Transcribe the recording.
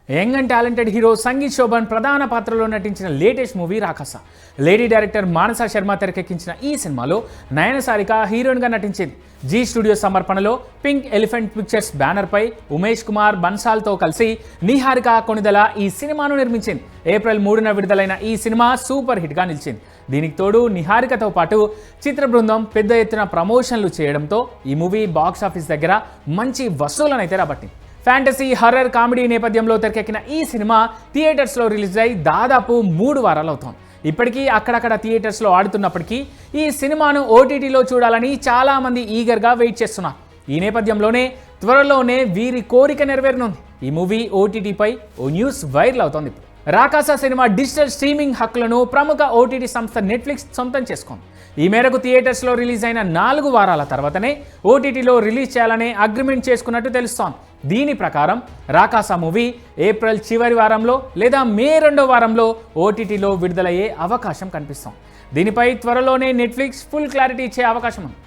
Young and talented hero Sangeeth Shobhan ప్రధాన పాత్రలో నటించిన latest movie Rakasa. Lady director Manasa Sharma తెరకెక్కించిన ఈ సినిమాలో నయన సారిక హీరోయిన్గా నటించింది. జీ స్టూడియో సమర్పణలో పింక్ ఎలిఫెంట్ పిక్చర్స్ బ్యానర్పై ఉమేష్ కుమార్ బన్సాల్తో కలిసి నిహారిక కొణిదల ఈ సినిమాను నిర్మించింది. ఏప్రిల్ 3న విడుదలైన ఈ సినిమా సూపర్ హిట్గా నిలిచింది. దీనికి తోడు నిహారికతో పాటు చిత్ర బృందం పెద్ద ఎత్తున ప్రమోషన్లు చేయడంతో ఈ మూవీ బాక్సాఫీస్ దగ్గర మంచి వసూలనైతే రాబట్టింది. ఫ్యాంటసీ హర్రర్ కామెడీ నేపథ్యంలో తెరకెక్కిన ఈ సినిమా థియేటర్స్లో రిలీజ్ అయి దాదాపు 3 వారాలు అవుతోంది. ఇప్పటికీ అక్కడక్కడ థియేటర్స్లో ఆడుతున్నప్పటికీ ఈ సినిమాను ఓటీటీలో చూడాలని చాలామంది ఈగర్గా వెయిట్ చేస్తున్నారు. ఈ నేపథ్యంలోనే త్వరలోనే వీరి కోరిక నెరవేరనుంది. ఈ మూవీ ఓటీటీపై ఓ న్యూస్ వైరల్ అవుతోంది. రాకాస సినిమా డిజిటల్ స్ట్రీమింగ్ హక్కులను ప్రముఖ ఓటీటీ సంస్థ నెట్ఫ్లిక్స్ సొంతం చేసుకుంది. ఈ మేరకు థియేటర్స్లో రిలీజ్ అయిన 4 వారాల తర్వాతనే ఓటీటీలో రిలీజ్ చేయాలనే అగ్రిమెంట్ చేసుకున్నట్టు తెలుస్తోంది. దీని ప్రకారం రాకాస మూవీ ఏప్రిల్ చివరి వారంలో లేదా మే 2వ వారంలో ఓటీటీలో విడుదలయ్యే అవకాశం కనిపిస్తోంది. దీనిపై త్వరలోనే నెట్ఫ్లిక్స్ ఫుల్ క్లారిటీ ఇచ్చే అవకాశం ఉంది.